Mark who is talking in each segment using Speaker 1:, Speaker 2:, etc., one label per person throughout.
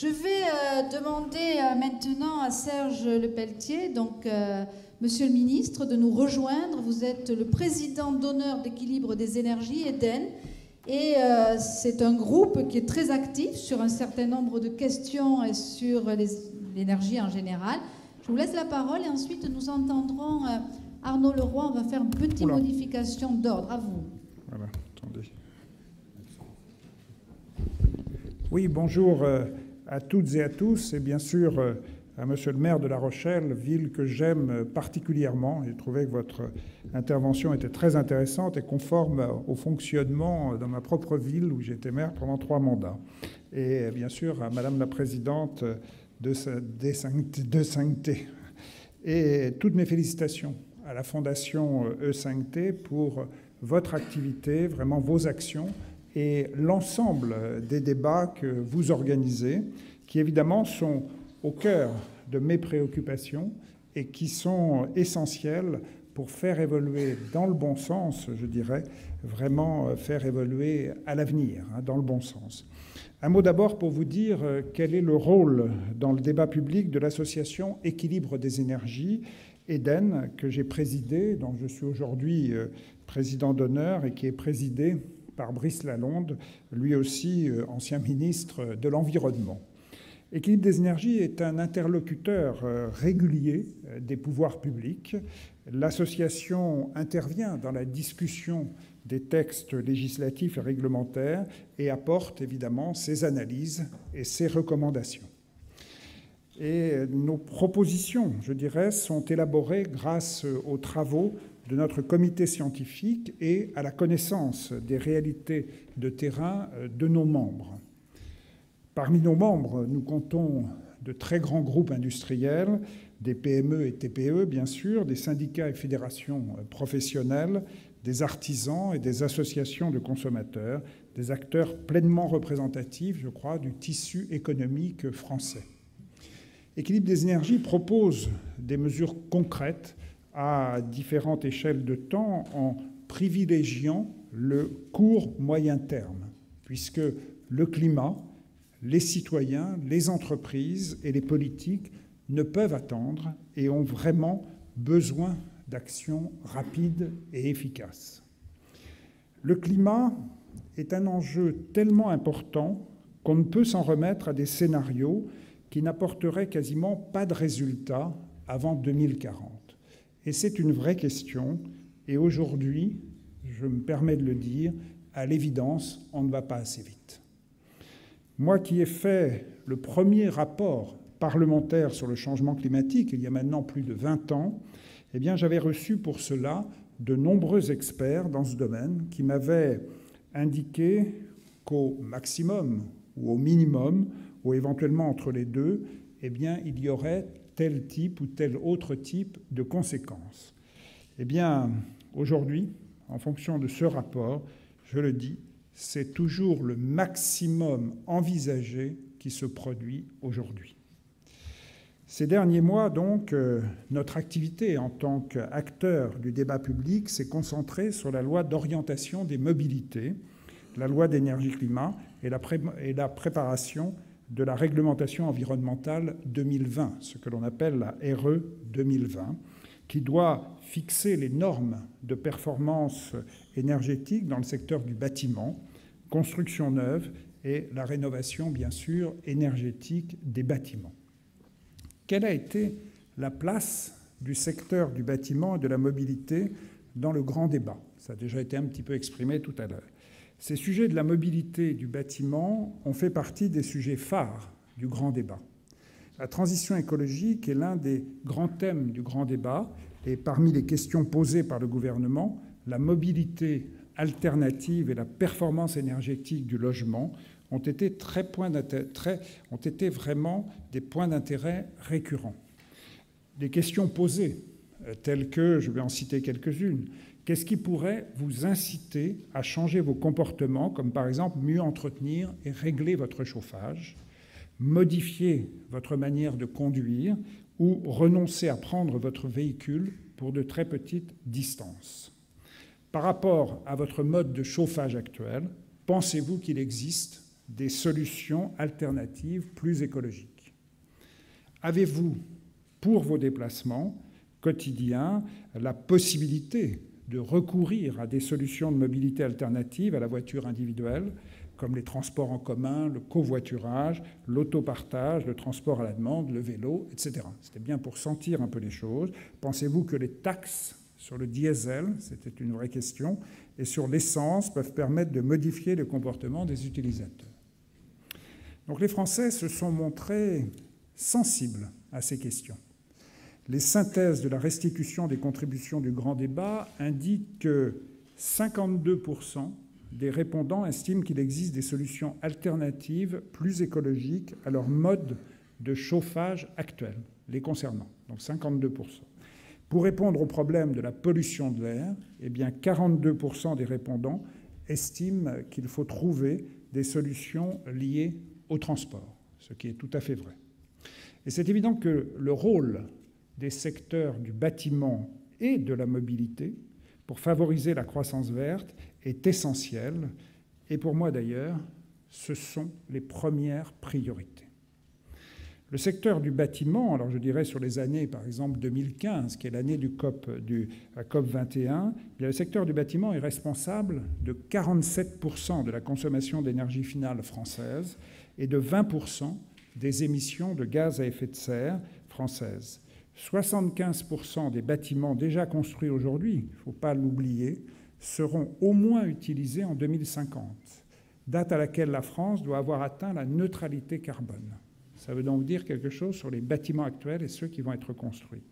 Speaker 1: Je vais demander maintenant à Serge Lepelletier, donc Monsieur le ministre, de nous rejoindre. Vous êtes le président d'honneur d'Équilibre des énergies, EDEN, et c'est un groupe qui est très actif sur un certain nombre de questions et sur l'énergie en général. Je vous laisse la parole et ensuite nous entendrons Arnaud Leroy. On va faire une petite modification d'ordre. À vous.
Speaker 2: Voilà, attendez. Oui, bonjour à toutes et à tous, et bien sûr à Monsieur le maire de La Rochelle, ville que j'aime particulièrement. J'ai trouvé que votre intervention était très intéressante et conforme au fonctionnement dans ma propre ville où j'étais maire pendant 3 mandats. Et bien sûr à Madame la Présidente de 5T. Et toutes mes félicitations à la Fondation E5T pour votre activité, vraiment vos actions, et l'ensemble des débats que vous organisez, qui évidemment sont au cœur de mes préoccupations et qui sont essentiels pour faire évoluer dans le bon sens, je dirais, vraiment faire évoluer à l'avenir, dans le bon sens. Un mot d'abord pour vous dire quel est le rôle dans le débat public de l'association Équilibre des énergies, EDEN, que j'ai présidée, dont je suis aujourd'hui président d'honneur et qui est présidée par Brice Lalonde, lui aussi ancien ministre de l'Environnement. Équilibre des énergies est un interlocuteur régulier des pouvoirs publics. L'association intervient dans la discussion des textes législatifs et réglementaires et apporte évidemment ses analyses et ses recommandations. Et nos propositions, je dirais, sont élaborées grâce aux travaux de notre comité scientifique et à la connaissance des réalités de terrain de nos membres. Parmi nos membres, nous comptons de très grands groupes industriels, des PME et TPE, bien sûr, des syndicats et fédérations professionnelles, des artisans et des associations de consommateurs, des acteurs pleinement représentatifs, je crois, du tissu économique français. Équilibre des énergies propose des mesures concrètes à différentes échelles de temps en privilégiant le court-moyen terme, puisque le climat, les citoyens, les entreprises et les politiques ne peuvent attendre et ont vraiment besoin d'actions rapides et efficaces. Le climat est un enjeu tellement important qu'on ne peut s'en remettre à des scénarios qui n'apporteraient quasiment pas de résultats avant 2040. Et c'est une vraie question. Et aujourd'hui, je me permets de le dire, à l'évidence, on ne va pas assez vite. Moi qui ai fait le premier rapport parlementaire sur le changement climatique, il y a maintenant plus de 20 ans, eh bien, j'avais reçu pour cela de nombreux experts dans ce domaine qui m'avaient indiqué qu'au maximum ou au minimum, ou éventuellement entre les deux, eh bien, il y aurait tel type ou tel autre type de conséquences. Eh bien, aujourd'hui, en fonction de ce rapport, je le dis, c'est toujours le maximum envisagé qui se produit aujourd'hui. Ces derniers mois, donc, notre activité en tant qu'acteur du débat public s'est concentrée sur la loi d'orientation des mobilités, la loi d'énergie-climat et la préparation de la réglementation environnementale 2020, ce que l'on appelle la RE 2020, qui doit fixer les normes de performance énergétique dans le secteur du bâtiment, construction neuve et la rénovation, bien sûr, énergétique des bâtiments. Quelle a été la place du secteur du bâtiment et de la mobilité dans le grand débat? Ça a déjà été un petit peu exprimé tout à l'heure. Ces sujets de la mobilité et du bâtiment ont fait partie des sujets phares du grand débat. La transition écologique est l'un des grands thèmes du grand débat et parmi les questions posées par le gouvernement, la mobilité alternative et la performance énergétique du logement ont été vraiment des points d'intérêt récurrents. Des questions posées, telles que, je vais en citer quelques-unes, qu'est-ce qui pourrait vous inciter à changer vos comportements, comme par exemple mieux entretenir et régler votre chauffage, modifier votre manière de conduire ou renoncer à prendre votre véhicule pour de très petites distances. Par rapport à votre mode de chauffage actuel, pensez-vous qu'il existe des solutions alternatives plus écologiques. Avez-vous, pour vos déplacements quotidiens, la possibilité de recourir à des solutions de mobilité alternatives à la voiture individuelle, comme les transports en commun, le covoiturage, l'autopartage, le transport à la demande, le vélo, etc. C'était bien pour sentir un peu les choses. Pensez-vous que les taxes sur le diesel, c'était une vraie question, et sur l'essence peuvent permettre de modifier le comportement des utilisateurs? Donc les Français se sont montrés sensibles à ces questions. Les synthèses de la restitution des contributions du grand débat indiquent que 52% des répondants estiment qu'il existe des solutions alternatives plus écologiques à leur mode de chauffage actuel, les concernant, donc 52%. Pour répondre au problème de la pollution de l'air, eh bien 42% des répondants estiment qu'il faut trouver des solutions liées au transport, ce qui est tout à fait vrai. Et c'est évident que le rôle des secteurs du bâtiment et de la mobilité pour favoriser la croissance verte est essentiel. Et pour moi d'ailleurs, ce sont les premières priorités. Le secteur du bâtiment, alors je dirais sur les années par exemple 2015, qui est l'année du COP 21, bien le secteur du bâtiment est responsable de 47% de la consommation d'énergie finale française et de 20% des émissions de gaz à effet de serre françaises. 75% des bâtiments déjà construits aujourd'hui, il ne faut pas l'oublier, seront au moins utilisés en 2050, date à laquelle la France doit avoir atteint la neutralité carbone. Ça veut donc dire quelque chose sur les bâtiments actuels et ceux qui vont être construits.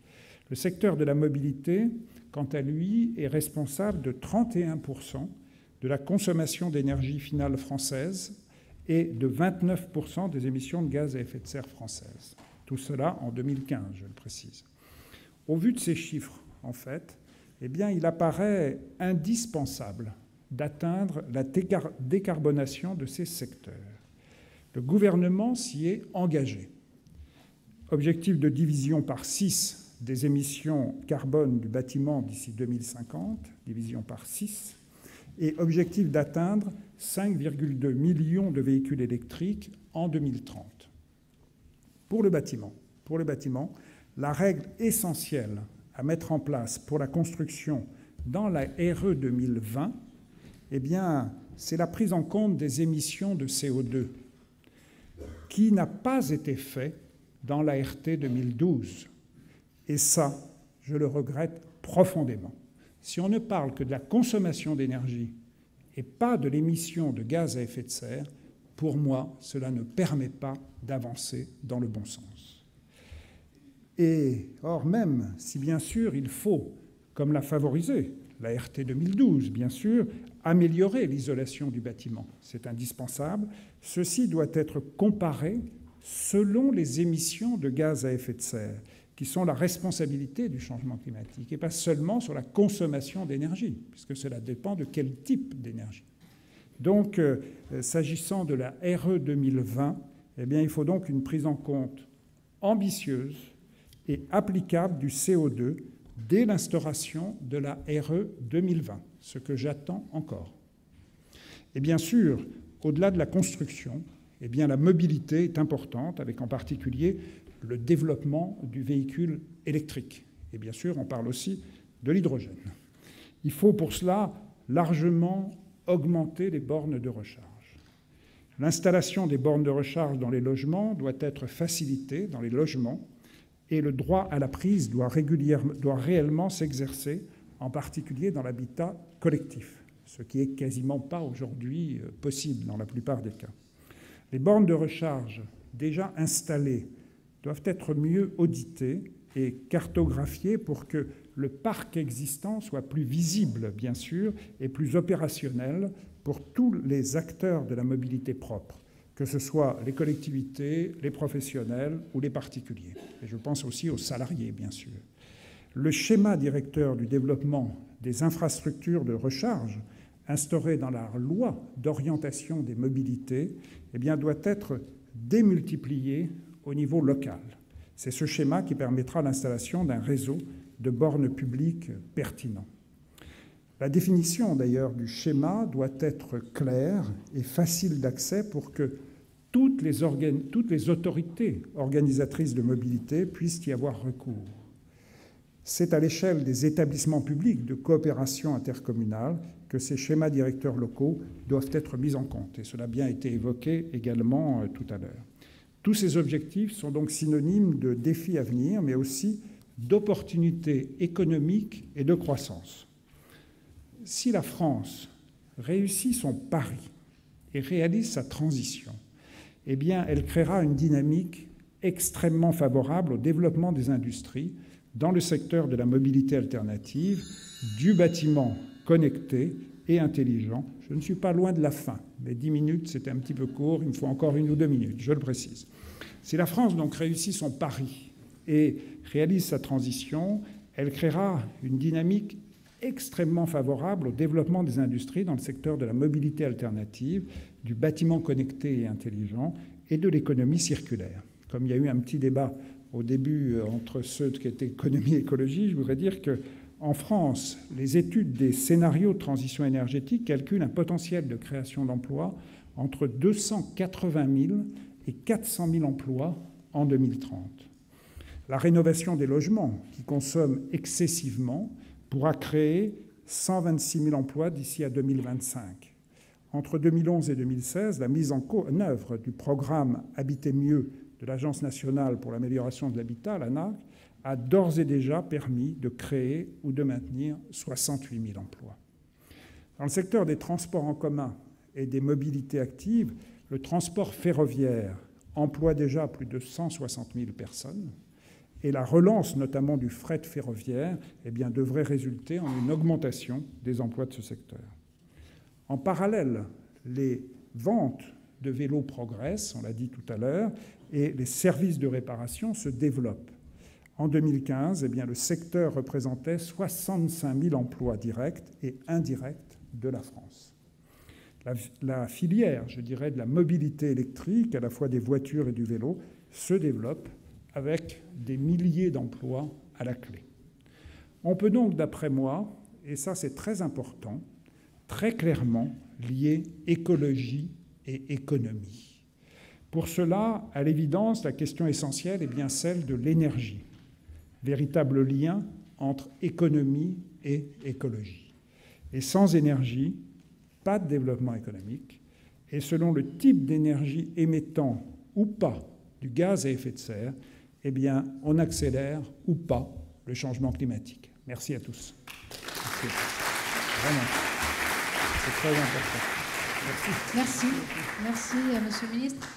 Speaker 2: Le secteur de la mobilité, quant à lui, est responsable de 31% de la consommation d'énergie finale française et de 29% des émissions de gaz à effet de serre françaises. Tout cela en 2015, je le précise. Au vu de ces chiffres, en fait, eh bien, il apparaît indispensable d'atteindre la décarbonation de ces secteurs. Le gouvernement s'y est engagé. Objectif de division par 6 des émissions carbone du bâtiment d'ici 2050, division par 6, et objectif d'atteindre 5,2 millions de véhicules électriques en 2030. Pour le bâtiment, la règle essentielle à mettre en place pour la construction dans la RE 2020, eh bien, c'est la prise en compte des émissions de CO2 qui n'a pas été fait dans la RT 2012. Et ça, je le regrette profondément. Si on ne parle que de la consommation d'énergie et pas de l'émission de gaz à effet de serre, pour moi, cela ne permet pas d'avancer dans le bon sens. Et or, même si bien sûr il faut, comme l'a favorisé la RT 2012, bien sûr, améliorer l'isolation du bâtiment, c'est indispensable, ceci doit être comparé selon les émissions de gaz à effet de serre, qui sont la responsabilité du changement climatique, et pas seulement sur la consommation d'énergie, puisque cela dépend de quel type d'énergie. Donc, s'agissant de la RE 2020, eh bien, il faut donc une prise en compte ambitieuse et applicable du CO2 dès l'instauration de la RE 2020, ce que j'attends encore. Et bien sûr, au-delà de la construction, eh bien, la mobilité est importante, avec en particulier le développement du véhicule électrique. Et bien sûr, on parle aussi de l'hydrogène. Il faut pour cela largement augmenter les bornes de recharge. L'installation des bornes de recharge dans les logements doit être facilitée dans les logements et le droit à la prise doit réellement s'exercer, en particulier dans l'habitat collectif, ce qui est quasiment pas aujourd'hui possible dans la plupart des cas. Les bornes de recharge déjà installées doivent être mieux auditées et cartographiées pour que le parc existant soit plus visible, bien sûr, et plus opérationnel pour tous les acteurs de la mobilité propre, que ce soit les collectivités, les professionnels ou les particuliers. Et je pense aussi aux salariés, bien sûr. Le schéma directeur du développement des infrastructures de recharge instauré dans la loi d'orientation des mobilités, eh bien, doit être démultiplié au niveau local. C'est ce schéma qui permettra l'installation d'un réseau de bornes publiques pertinent. La définition d'ailleurs du schéma doit être claire et facile d'accès pour que toutes les autorités organisatrices de mobilité puissent y avoir recours. C'est à l'échelle des établissements publics de coopération intercommunale que ces schémas directeurs locaux doivent être mis en compte. Et cela a bien été évoqué également tout à l'heure. Tous ces objectifs sont donc synonymes de défis à venir, mais aussi d'opportunités économiques et de croissance. Si la France réussit son pari et réalise sa transition, eh bien, elle créera une dynamique extrêmement favorable au développement des industries dans le secteur de la mobilité alternative, du bâtiment connecté et intelligent. Je ne suis pas loin de la fin, mais 10 minutes, c'était un petit peu court, il me faut encore 1 ou 2 minutes, je le précise. Si la France donc réussit son pari et réalise sa transition, elle créera une dynamique extrêmement favorable au développement des industries dans le secteur de la mobilité alternative, du bâtiment connecté et intelligent et de l'économie circulaire. Comme il y a eu un petit débat au début entre ceux qui étaient économie et écologie, je voudrais dire qu'en France, les études des scénarios de transition énergétique calculent un potentiel de création d'emplois entre 280 000 et 400 000 emplois en 2030. La rénovation des logements, qui consomment excessivement, pourra créer 126 000 emplois d'ici à 2025. Entre 2011 et 2016, la mise en œuvre du programme Habiter mieux de l'Agence nationale pour l'amélioration de l'habitat, l'ANAH, a d'ores et déjà permis de créer ou de maintenir 68 000 emplois. Dans le secteur des transports en commun et des mobilités actives, le transport ferroviaire emploie déjà plus de 160 000 personnes. Et la relance, notamment du fret ferroviaire, eh bien, devrait résulter en une augmentation des emplois de ce secteur. En parallèle, les ventes de vélos progressent, on l'a dit tout à l'heure, et les services de réparation se développent. En 2015, eh bien, le secteur représentait 65 000 emplois directs et indirects de la France. La filière, je dirais, de la mobilité électrique, à la fois des voitures et du vélo, se développe avec des milliers d'emplois à la clé. On peut donc, d'après moi, et ça c'est très important, très clairement lier écologie et économie. Pour cela, à l'évidence, la question essentielle est bien celle de l'énergie, véritable lien entre économie et écologie. Et sans énergie, pas de développement économique, et selon le type d'énergie émettant ou pas du gaz à effet de serre, eh bien, on accélère ou pas le changement climatique. Merci à tous. Merci. Vraiment. C'est très important.
Speaker 1: Merci. Merci, Monsieur le Ministre.